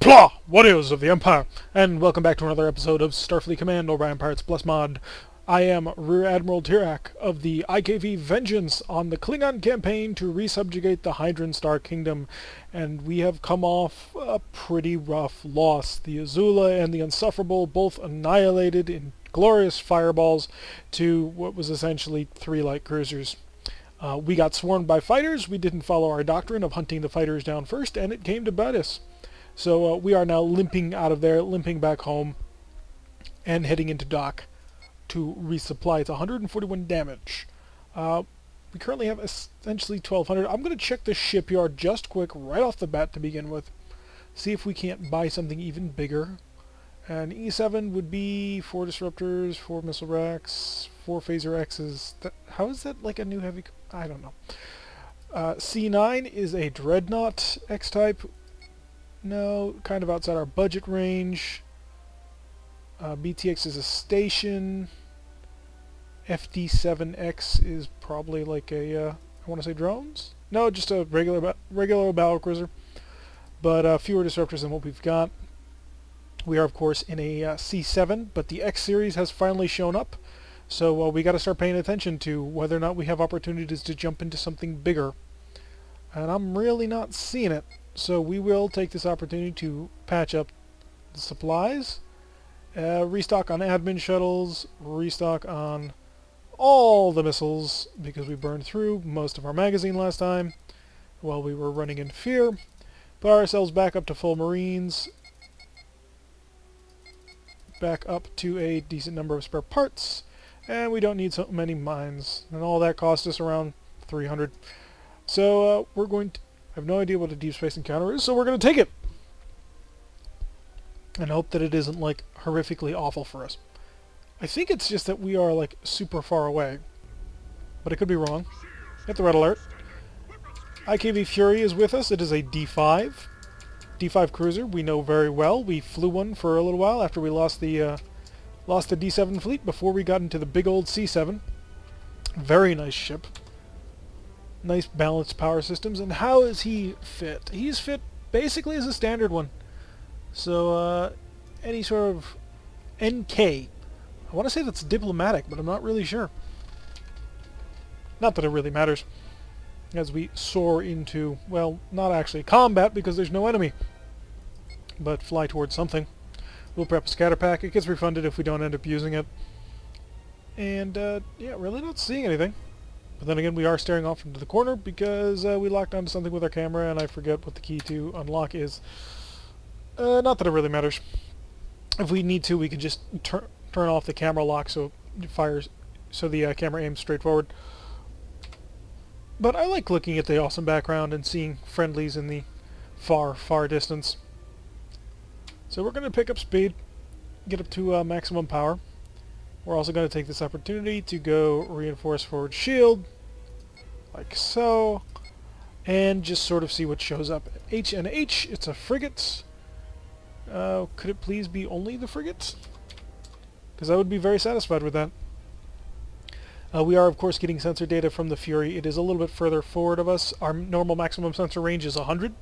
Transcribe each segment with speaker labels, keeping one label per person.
Speaker 1: Qapla! What is of the Empire? And welcome back to another episode of Starfleet Command Orion Pirates Mod. I am Rear Admiral Tirak of the IKV Vengeance on the Klingon campaign to resubjugate the Hydran Star Kingdom, and we have come off a pretty rough loss. The Azula and the Insufferable both annihilated in glorious fireballs to what was essentially 3 light cruisers. We got swarmed by fighters. We didn't follow our doctrine of hunting the fighters down first, and it came to bite us. So we are now limping out of there, limping back home, and heading into dock to resupply. It's 141 damage. We currently have essentially 1200. I'm going to check the shipyard just quick right off the bat to begin with. See if we can't buy something even bigger. And E7 would be 4 disruptors, 4 missile racks, 4 phaser X's. How is that like a new heavy... I don't know. C9 is a dreadnought X-type. No, kind of outside our budget range. BTX is a station. FD7X is probably like a, I want to say drones? No, just a regular battle cruiser. But fewer disruptors than what we've got. We are, of course, in a C7, but the X series has finally shown up. So we got to start paying attention to whether or not we have opportunities to jump into something bigger. And I'm really not seeing it. So we will take this opportunity to patch up the supplies, restock on admin shuttles, restock on all the missiles, because we burned through most of our magazine last time while we were running in fear. Put ourselves back up to full Marines, back up to a decent number of spare parts, and we don't need so many mines. And all that cost us around 300. So we're going to... I have no idea what a deep space encounter is, so we're going to take it! And hope that it isn't, like, horrifically awful for us. I think it's just that we are, like, super far away. But I could be wrong. Hit the red alert. IKV Fury is with us. It is a D5. D5 cruiser we know very well. We flew one for a little while after we lost the D7 fleet before we got into the big old C7. Very nice ship. Nice balanced power systems. And how is he fit? He's fit basically as a standard one. So any sort of NK. I want to say that's diplomatic, but I'm not really sure. Not that it really matters. As we soar into, well, not actually combat because there's no enemy. But fly towards something. We'll prep a scatter pack. It gets refunded if we don't end up using it. And yeah, really not seeing anything. But then again, we are staring off into the corner because we locked onto something with our camera and I forget what the key to unlock is. Not that it really matters. If we need to, we can just turn off the camera lock so it fires, so the camera aims straight forward. But I like looking at the awesome background and seeing friendlies in the far, far distance. So we're going to pick up speed, get up to maximum power. We're also going to take this opportunity to go reinforce forward shield, like so, and just sort of see what shows up. HNH, it's a frigate. Could it please be only the frigate? Because I would be very satisfied with that. We are, of course, getting sensor data from the Fury. It is a little bit further forward of us. Our normal maximum sensor range is 100.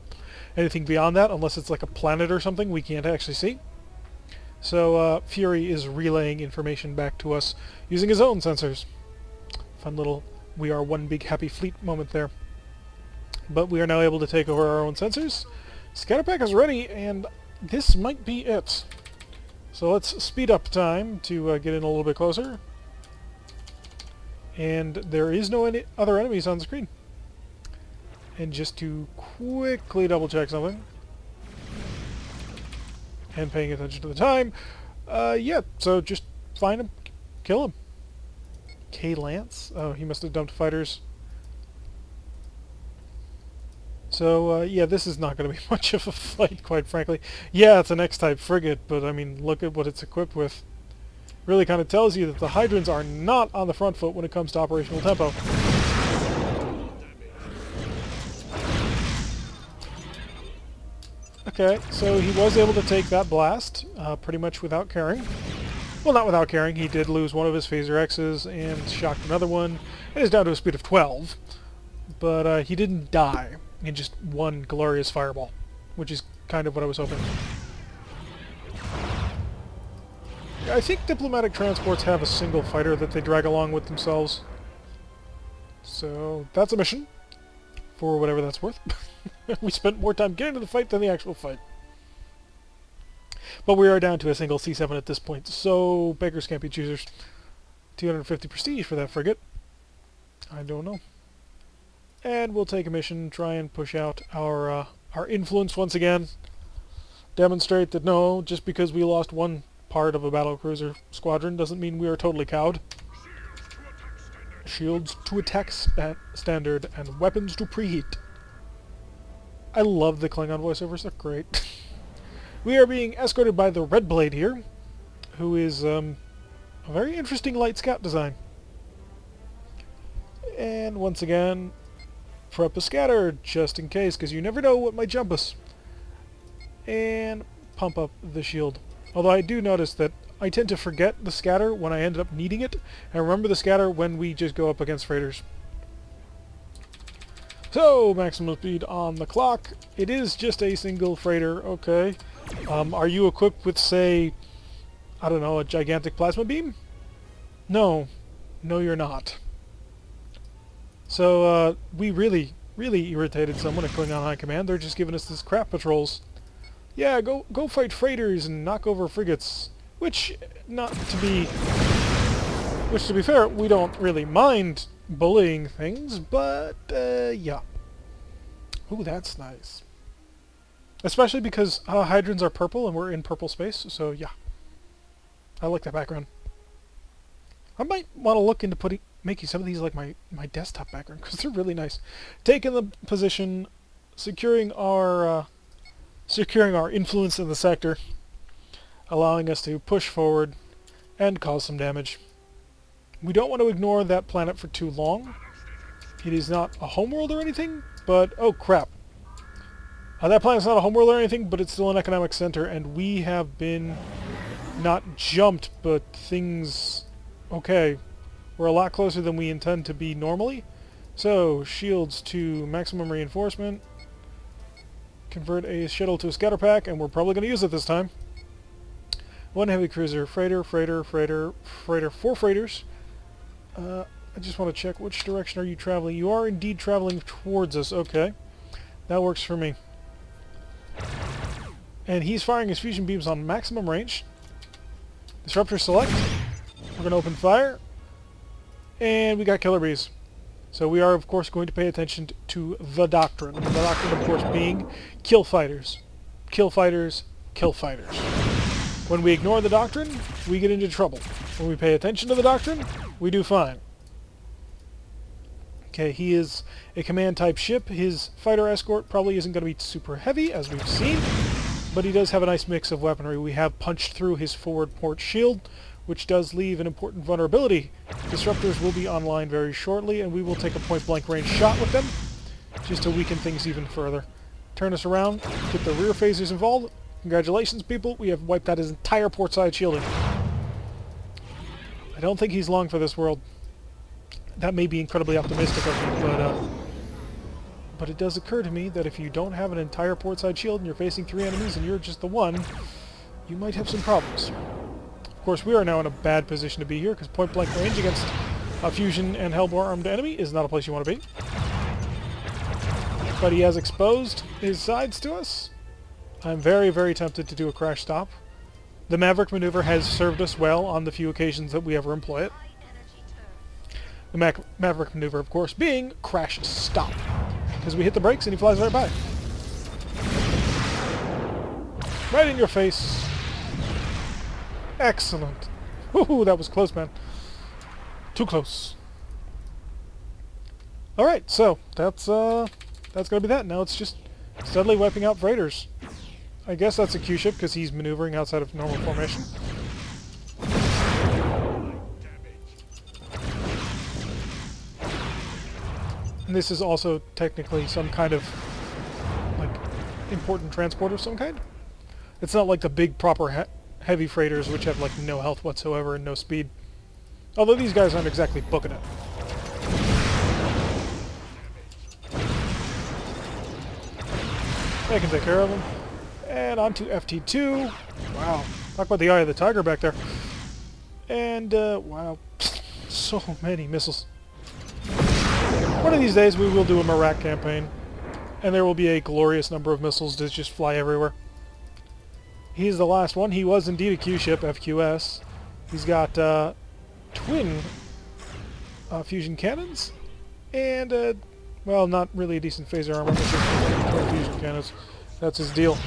Speaker 1: Anything beyond that, unless it's like a planet or something, we can't actually see. So Fury is relaying information back to us using his own sensors. Fun little we are one big happy fleet moment there. But we are now able to take over our own sensors. Scatterpack is ready, and this might be it. So let's speed up time to get in a little bit closer. And there is no other enemies on the screen. And just to quickly double check something. And paying attention to the time. Yeah, so just find him, kill him. K-Lance? Oh, he must have dumped fighters. So, yeah, this is not going to be much of a fight, quite frankly. Yeah, it's an X-type frigate, but, I mean, look at what it's equipped with. Really kind of tells you that the Hydrans are not on the front foot when it comes to operational tempo. Okay, so he was able to take that blast, pretty much without caring. Well, not without caring. He did lose one of his phaser X's and shocked another one. It is down to a speed of 12. But he didn't die in just one glorious fireball, which is kind of what I was hoping. I think diplomatic transports have a single fighter that they drag along with themselves. So that's a mission, for whatever that's worth. We spent more time getting to the fight than the actual fight. But we are down to a single C7 at this point, so beggars can't be choosers. 250 prestige for that frigate. I don't know. And we'll take a mission, try and push out our influence once again. Demonstrate that no, just because we lost one part of a battlecruiser squadron doesn't mean we are totally cowed. Shields to attack standard and weapons to preheat. I love the Klingon voiceovers, they're great. We are being escorted by the Red Blade here, who is a very interesting light scout design. And once again, prep a scatter, just in case, because you never know what might jump us. And pump up the shield. Although I do notice that I tend to forget the scatter when I end up needing it, and remember the scatter when we just go up against freighters. So, maximum speed on the clock. It is just a single freighter, okay. Are you equipped with, say, I don't know, a gigantic plasma beam? No. No, you're not. So, we really irritated someone at Klingon High Command. They're just giving us this crap patrols. Yeah, go fight freighters and knock over frigates. Which, to be fair, we don't really mind bullying things, but, yeah. Ooh, that's nice. Especially because hydrants are purple and we're in purple space, so yeah. I like that background. I might want to look into making some of these like my desktop background, because they're really nice. Taking the position, securing our influence in the sector, allowing us to push forward and cause some damage. We don't want to ignore that planet for too long. It is not a homeworld or anything, but oh crap. That planet's not a homeworld or anything, but it's still an economic center, and we have been not jumped, but things... Okay, we're a lot closer than we intend to be normally. So, shields to maximum reinforcement. Convert a shuttle to a scatter pack, and we're probably going to use it this time. One heavy cruiser, freighter, 4 freighters. I just want to check, which direction are you traveling? You are indeed traveling towards us, okay. That works for me. And he's firing his fusion beams on maximum range. Disruptor select. We're going to open fire. And we got killer bees. So we are, of course, going to pay attention to the doctrine. The doctrine, of course, being kill fighters. Kill fighters, kill fighters. When we ignore the doctrine, we get into trouble. When we pay attention to the doctrine, we do fine. Okay, he is a command-type ship. His fighter escort probably isn't going to be super heavy, as we've seen, but he does have a nice mix of weaponry. We have punched through his forward port shield, which does leave an important vulnerability. Disruptors will be online very shortly, and we will take a point-blank range shot with them, just to weaken things even further. Turn us around, get the rear phasers involved. Congratulations, people, we have wiped out his entire port-side shielding. I don't think he's long for this world. That may be incredibly optimistic of me, but it does occur to me that if you don't have an entire port-side shield and you're facing 3 enemies and you're just the one, you might have some problems. Of course, we are now in a bad position to be here, because point-blank range against a fusion and Hellbore armed enemy is not a place you want to be. But he has exposed his sides to us. I'm very, very tempted to do a crash stop. The Maverick maneuver has served us well on the few occasions that we ever employ it. The Maverick maneuver, of course, being crash stop. Because we hit the brakes and he flies right by. Right in your face. Excellent. Woohoo, that was close, man. Too close. Alright, so that's gonna be that. Now it's just steadily wiping out freighters. I guess that's a Q ship because he's maneuvering outside of normal formation. And this is also technically some kind of, like, important transport of some kind. It's not like the big proper heavy freighters which have, like, no health whatsoever and no speed. Although these guys aren't exactly booking it. I can take care of them. And on to FT2. Wow. Talk about the eye of the tiger back there. And, wow. So many missiles. One of these days we will do a Marak campaign. And there will be a glorious number of missiles that just fly everywhere. He's the last one. He was indeed a Q ship, FQS. He's got twin fusion cannons. And, well, not really a decent phaser armor, but just twin fusion cannons. That's his deal.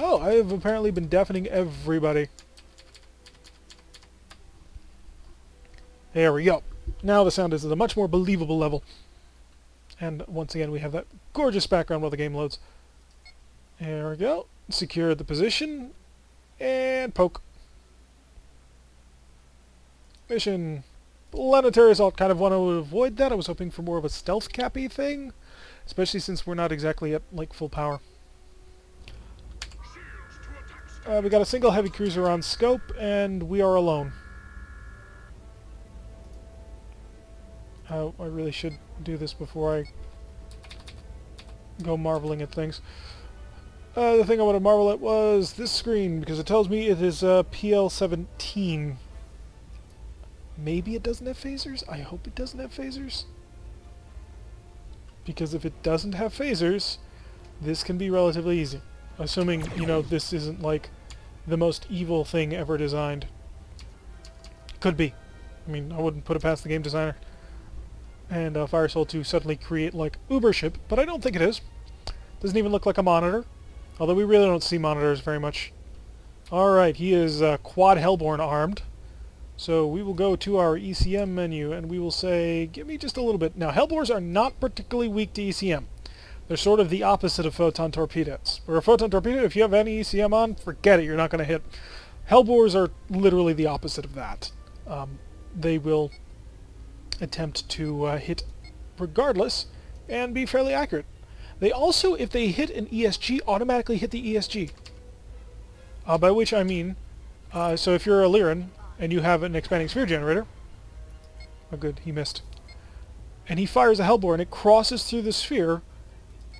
Speaker 1: Oh, I have apparently been deafening everybody. There we go. Now the sound is at a much more believable level. And once again, we have that gorgeous background while the game loads. There we go. Secure the position. And poke. Mission. Planetary assault. Kind of want to avoid that. I was hoping for more of a stealth cappy thing. Especially since we're not exactly at, like, full power. We got a single heavy cruiser on scope, and we are alone. I really should do this before I go marveling at things. The thing I want to marvel at was this screen, because it tells me it is PL-17. Maybe it doesn't have phasers? I hope it doesn't have phasers. Because if it doesn't have phasers, this can be relatively easy. Assuming, you know, this isn't like the most evil thing ever designed. Could be. I mean, I wouldn't put it past the game designer and Firesoul to suddenly create like Uber ship, but I don't think it is. Doesn't even look like a monitor, although we really don't see monitors very much. Alright, he is quad Hellborn armed, so we will go to our ECM menu and we will say, give me just a little bit. Now, Hellbores are not particularly weak to ECM. They're sort of the opposite of photon torpedoes. Where a photon torpedo, if you have any ECM on, forget it, you're not going to hit. Hellbores are literally the opposite of that. They will attempt to hit regardless and be fairly accurate. They also, if they hit an ESG, automatically hit the ESG. By which I mean, so if you're a Lyran and you have an expanding sphere generator, oh good, he missed, and he fires a Hellbore and it crosses through the sphere,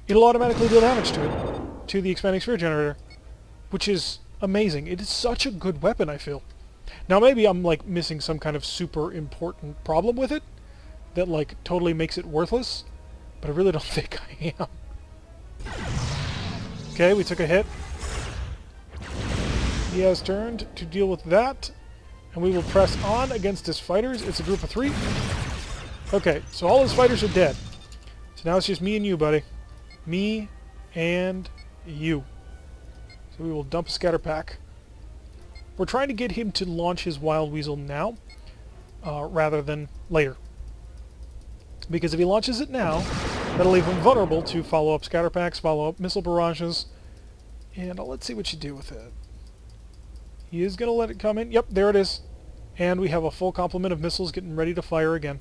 Speaker 1: it'll automatically deal damage to it, to the expanding sphere generator, which is amazing. It is such a good weapon, I feel. Now maybe I'm like missing some kind of super important problem with it that like totally makes it worthless, but I really don't think I am. Okay, we took a hit. He has turned to deal with that, and we will press on against his fighters. It's a group of 3. Okay, so all his fighters are dead. So now it's just me and you, buddy. Me and you. So we will dump a scatter pack. We're trying to get him to launch his Wild Weasel now, rather than later. Because if he launches it now, that'll leave him vulnerable to follow-up scatter packs, follow-up missile barrages, and let's see what you do with it. He is going to let it come in. Yep, there it is. And we have a full complement of missiles getting ready to fire again.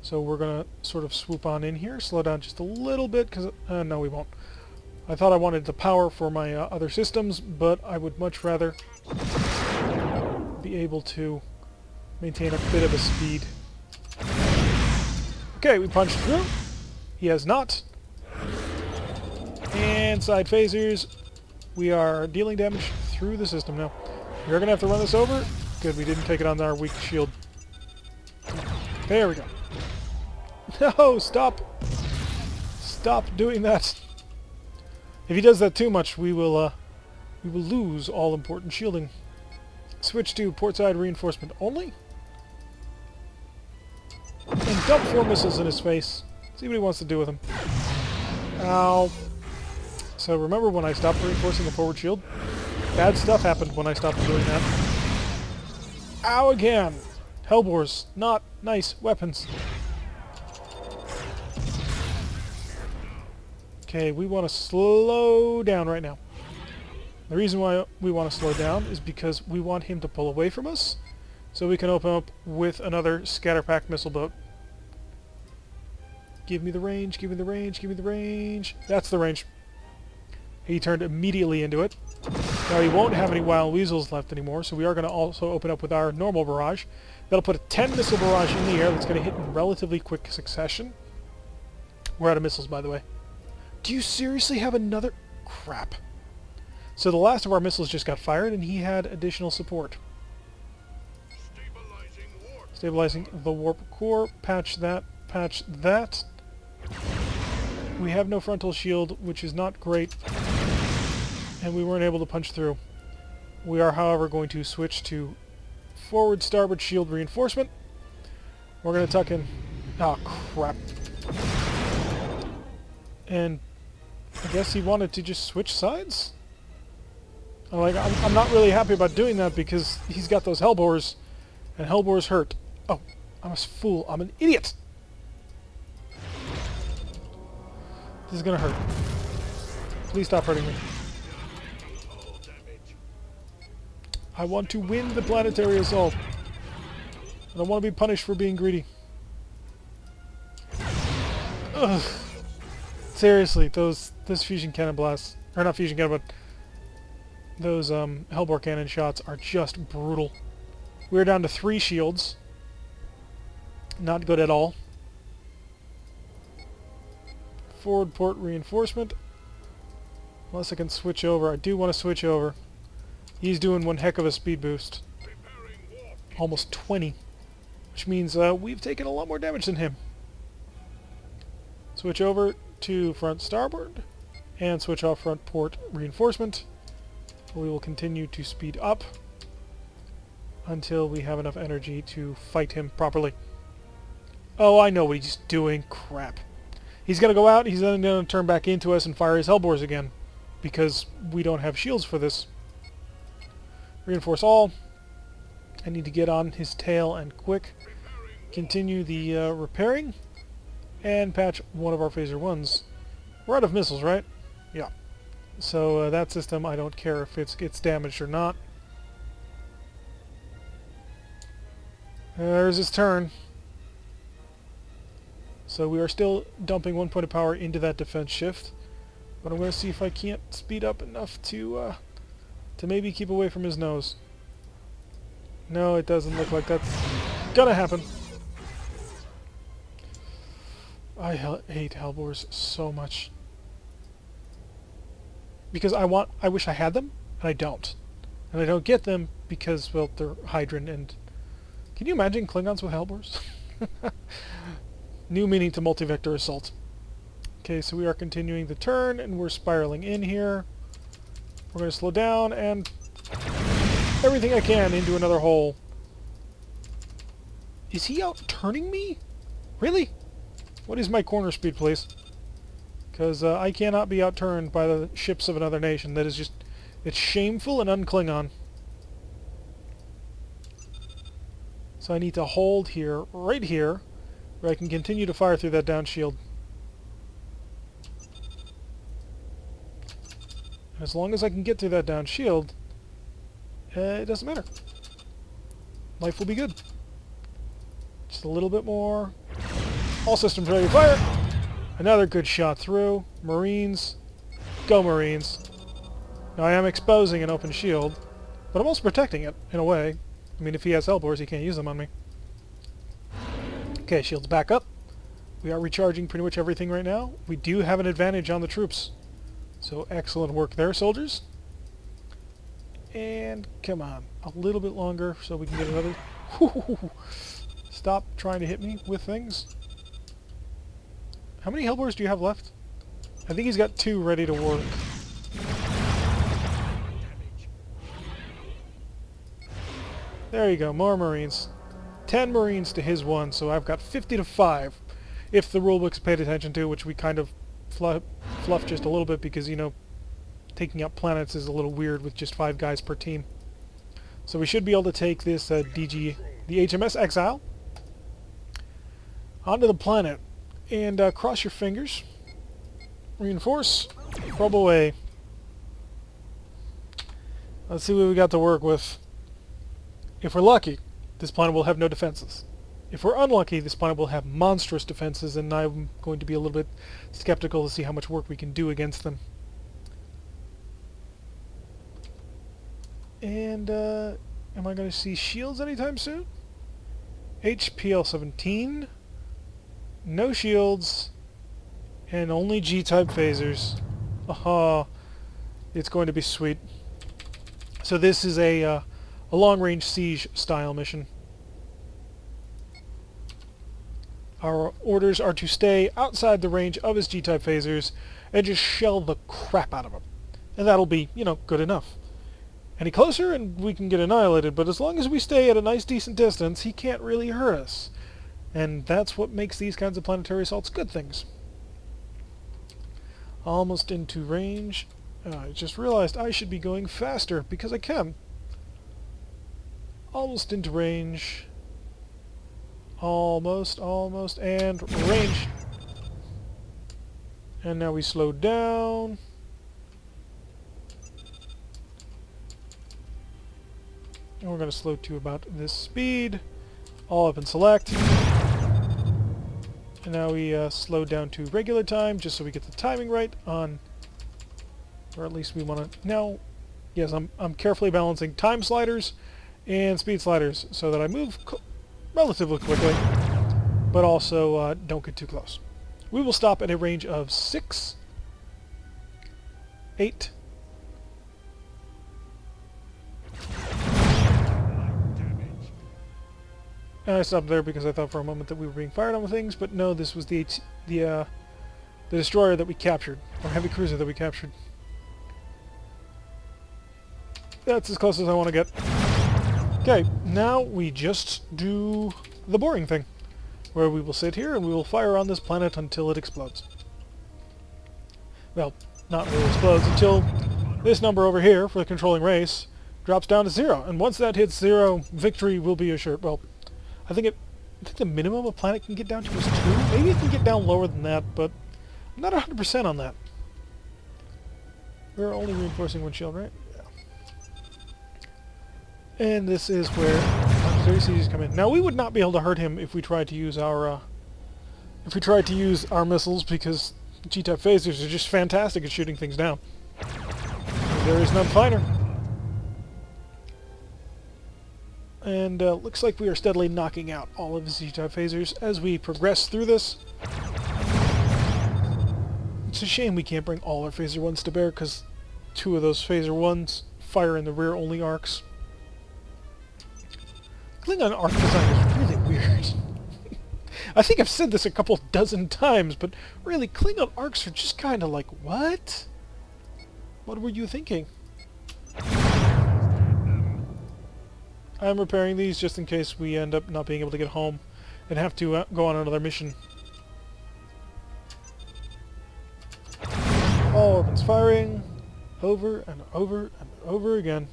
Speaker 1: So we're going to sort of swoop on in here, slow down just a little bit, because no, we won't. I thought I wanted the power for my other systems, but I would much rather be able to maintain a bit of a speed. Okay, we punched through. He has not. And side phasers. We are dealing damage through the system now. We're going to have to run this over. Good, we didn't take it on our weak shield. There we go. No, stop! Stop doing that. If he does that too much, we will lose all important shielding. Switch to portside reinforcement only. And dump 4 missiles in his face. See what he wants to do with them. Ow. So remember when I stopped reinforcing the forward shield? Bad stuff happened when I stopped doing that. Ow again! Hellbores, not nice weapons. Okay, we want to slow down right now. The reason why we want to slow down is because we want him to pull away from us, so we can open up with another scatterpack missile boat. Give me the range, give me the range, give me the range. That's the range. He turned immediately into it. Now he won't have any Wild Weasels left anymore, so we are going to also open up with our normal barrage. That'll put a 10 missile barrage in the air that's going to hit in relatively quick succession. We're out of missiles, by the way. Do you seriously have another... Crap. So the last of our missiles just got fired, and he had additional support. Stabilizing the warp core. Patch that. Patch that. We have no frontal shield, which is not great. And we weren't able to punch through. We are, however, going to switch to forward starboard shield reinforcement. We're going to tuck in... Oh, crap. And I guess he wanted to just switch sides? I'm not really happy about doing that because he's got those Hellbores, and Hellbores hurt. Oh, I'm a fool. I'm an idiot! This is gonna hurt. Please stop hurting me. I want to win the Planetary assault. I don't want to be punished for being greedy. Ugh. Seriously, those fusion cannon blasts, or not fusion cannon, but those Hellbore cannon shots are just brutal. We're down to 3 shields. Not good at all. Forward port reinforcement. Unless I can switch over. I do want to switch over. He's doing one heck of a speed boost. Almost 20. Which means we've taken a lot more damage than him. Switch over to front starboard. And switch off front port reinforcement. We will continue to speed up until we have enough energy to fight him properly. Oh, I know what he's doing. Crap. He's going to go out, he's then going to turn back into us and fire his Hellbores again. Because we don't have shields for this. Reinforce all. I need to get on his tail and quick. Continue the repairing. And patch one of our phaser 1s. We're out of missiles, right? Yeah. So that system, I don't care if it gets damaged or not. There's his turn. So we are still dumping 1 point of power into that defense shift. But I'm going to see if I can't speed up enough to maybe keep away from his nose. No, it doesn't look like that's gonna happen. I hate Hellbores so much. Because I wish I had them, and I don't. And I don't get them because, well, they're Hydran and... Can you imagine Klingons with Hellbores? New meaning to multi-vector assault. Okay, so we are continuing the turn, and we're spiraling in here. We're going to slow down, and... everything I can into another hole. Is he out turning me? Really? What is my corner speed, please? Because I cannot be outturned by the ships of another nation. That is just... it's shameful and un-Klingon. So I need to hold here, right here, where I can continue to fire through that down shield. And as long as I can get through that down shield, it doesn't matter. Life will be good. Just a little bit more. All systems ready to fire. Another good shot through. Marines. Go Marines. Now I am exposing an open shield, but I'm also protecting it, in a way. I mean, if he has Hellbores, he can't use them on me. Okay, shields back up. We are recharging pretty much everything right now. We do have an advantage on the troops. So excellent work there, soldiers. And come on, a little bit longer so we can get another... Stop trying to hit me with things. How many Hellbores do you have left? I think he's got 2 ready to work. There you go, more Marines. 10 Marines to his 1, so I've got 50 to 5. If the rulebook's paid attention to, which we kind of fluff just a little bit because, you know, taking out planets is a little weird with just 5 guys per team. So we should be able to take this DG, the HMS Exile, onto the planet. And cross your fingers. Reinforce. Probe away. Let's see what we got to work with. If we're lucky, this planet will have no defenses. If we're unlucky, this planet will have monstrous defenses, and I'm going to be a little bit skeptical to see how much work we can do against them. And, am I going to see shields anytime soon? HPL-17. No shields. And only G-type phasers. Aha. It's going to be sweet. So this is a long-range siege style mission. Our orders are to stay outside the range of his G-type phasers and just shell the crap out of him. And that'll be, you know, good enough. Any closer and we can get annihilated, but as long as we stay at a nice decent distance, he can't really hurt us. And that's what makes these kinds of planetary assaults good things. Almost into range. I just realized I should be going faster because I can. Almost into range. Almost, and range. And now we slow down. And we're going to slow to about this speed. All up and select. And now we slow down to regular time just so we get the timing right on, or at least we want to. Now, yes, I'm carefully balancing time sliders and speed sliders so that I move relatively quickly, but also don't get too close. We will stop at a range of 6, 8, and I stopped there because I thought for a moment that we were being fired on with things, but no, this was the destroyer that we captured, or heavy cruiser that we captured. That's as close as I want to get. Okay, now we just do the boring thing, where we will sit here and we will fire on this planet until it explodes. Well, not really explodes, until this number over here for the controlling race drops down to 0. And once that hits 0, victory will be assured. Well, I think the minimum a planet can get down to is 2. Maybe it can get down lower than that, but I'm not 100% on that. We're only reinforcing one shield, right? Yeah. And this is where Planetary sieges come in. Now we would not be able to hurt him if we tried to use our missiles, because G-type phasers are just fantastic at shooting things down. There is none finer. And looks like we are steadily knocking out all of his G-type phasers as we progress through this. It's a shame we can't bring all our phaser 1s to bear, because 2 of those phaser 1s fire in the rear-only arcs. Klingon arc design is really weird. I think I've said this a couple dozen times, but really, Klingon arcs are just kind of like, what? What were you thinking? I'm repairing these just in case we end up not being able to get home and have to go on another mission. All weapons firing over and over and over again.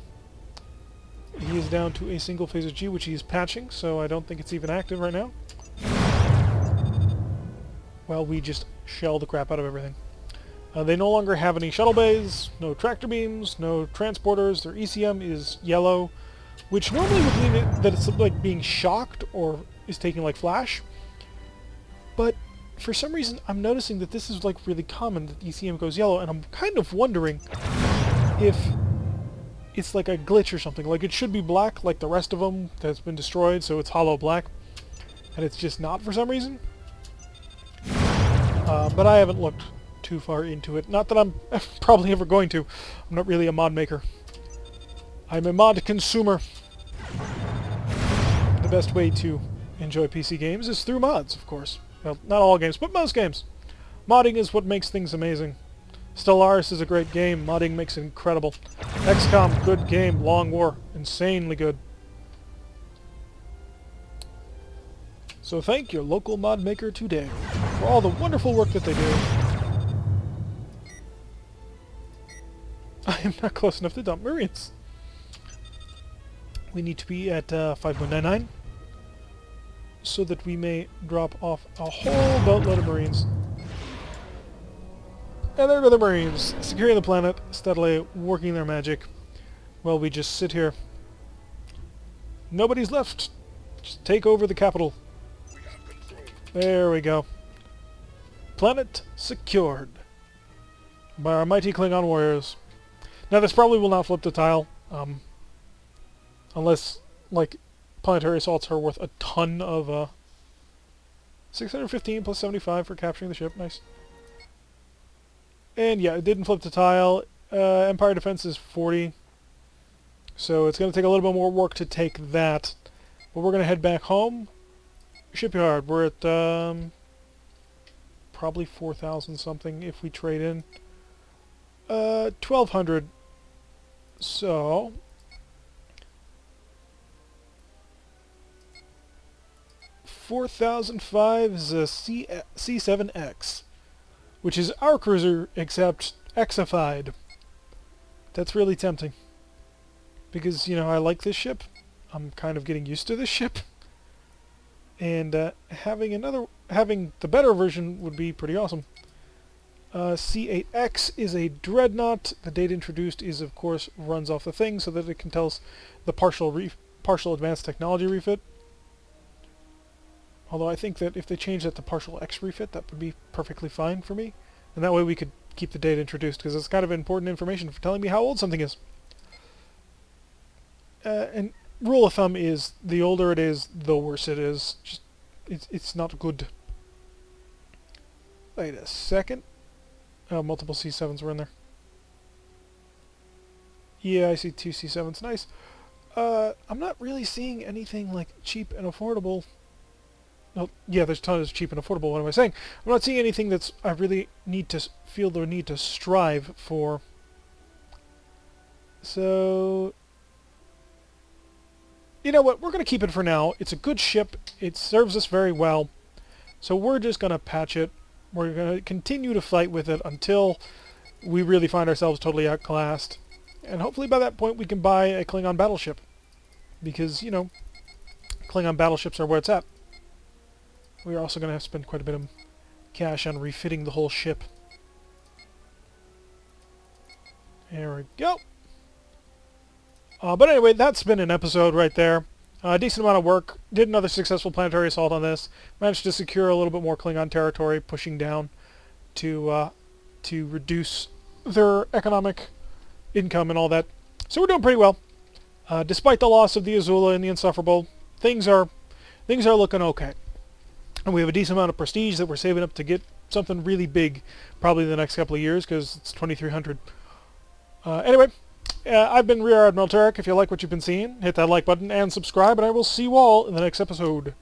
Speaker 1: He is down to a single phaser G, which he is patching, so I don't think it's even active right now. Well, we just shell the crap out of everything. They no longer have any shuttle bays, no tractor beams, no transporters. Their ECM is yellow, which normally would mean that it's like being shocked or is taking like flash. But for some reason, I'm noticing that this is like really common, that ECM goes yellow, and I'm kind of wondering if it's like a glitch or something. Like it should be black like the rest of them that's been destroyed, so it's hollow black, and it's just not for some reason. But I haven't looked too far into it. Not that I'm probably ever going to. I'm not really a mod maker. I'm a mod consumer. The best way to enjoy PC games is through mods, of course. Well, not all games, but most games. Modding is what makes things amazing. Stellaris is a great game. Modding makes it incredible. XCOM, good game. Long War, insanely good. So thank your local mod maker today for all the wonderful work that they do. I am not close enough to dump Marines. We need to be at 5.99 so that we may drop off a whole boatload of Marines. And there go the Marines, securing the planet, steadily working their magic, while we just sit here. Nobody's left. Just take over the capital. There we go. Planet secured by our mighty Klingon warriors. Now this probably will not flip the tile, unless, like, planetary assaults are worth a ton of, 615 plus 75 for capturing the ship. Nice. And yeah, it didn't flip the tile. Empire defense is 40. So it's going to take a little bit more work to take that. But we're going to head back home. Shipyard, we're at probably 4,000 something if we trade in. 1,200. So 4,005 is a C7X, which is our cruiser except Xified. That's really tempting. Because, you know, I like this ship. I'm kind of getting used to this ship. And having the better version would be pretty awesome. C8X is a dreadnought. The date introduced is, of course, runs off the thing so that it can tell us the partial advanced technology refit. Although I think that if they change that to partial X refit, that would be perfectly fine for me. And that way we could keep the date introduced, because it's kind of important information for telling me how old something is. And rule of thumb is, the older it is, the worse it is. Just, it's not good. Wait a second. Oh, multiple C7s were in there. Yeah, I see 2 C7s. Nice. I'm not really seeing anything like cheap and affordable. Well, yeah, there's tons of cheap and affordable. What am I saying? I'm not seeing anything that's I really feel the need to strive for. So, you know what? We're going to keep it for now. It's a good ship. It serves us very well. So we're just going to patch it. We're going to continue to fight with it until we really find ourselves totally outclassed. And hopefully by that point we can buy a Klingon battleship. Because, you know, Klingon battleships are where it's at. We're also going to have to spend quite a bit of cash on refitting the whole ship. There we go. But anyway, that's been an episode right there. A decent amount of work. Did another successful planetary assault on this. Managed to secure a little bit more Klingon territory, pushing down to reduce their economic income and all that. So we're doing pretty well. Despite the loss of the Azula and the Insufferable, things are looking okay. And we have a decent amount of prestige that we're saving up to get something really big, probably in the next couple of years, because it's 2,300. Anyway, I've been Rear Admiral Tarek. If you like what you've been seeing, hit that like button and subscribe, and I will see you all in the next episode.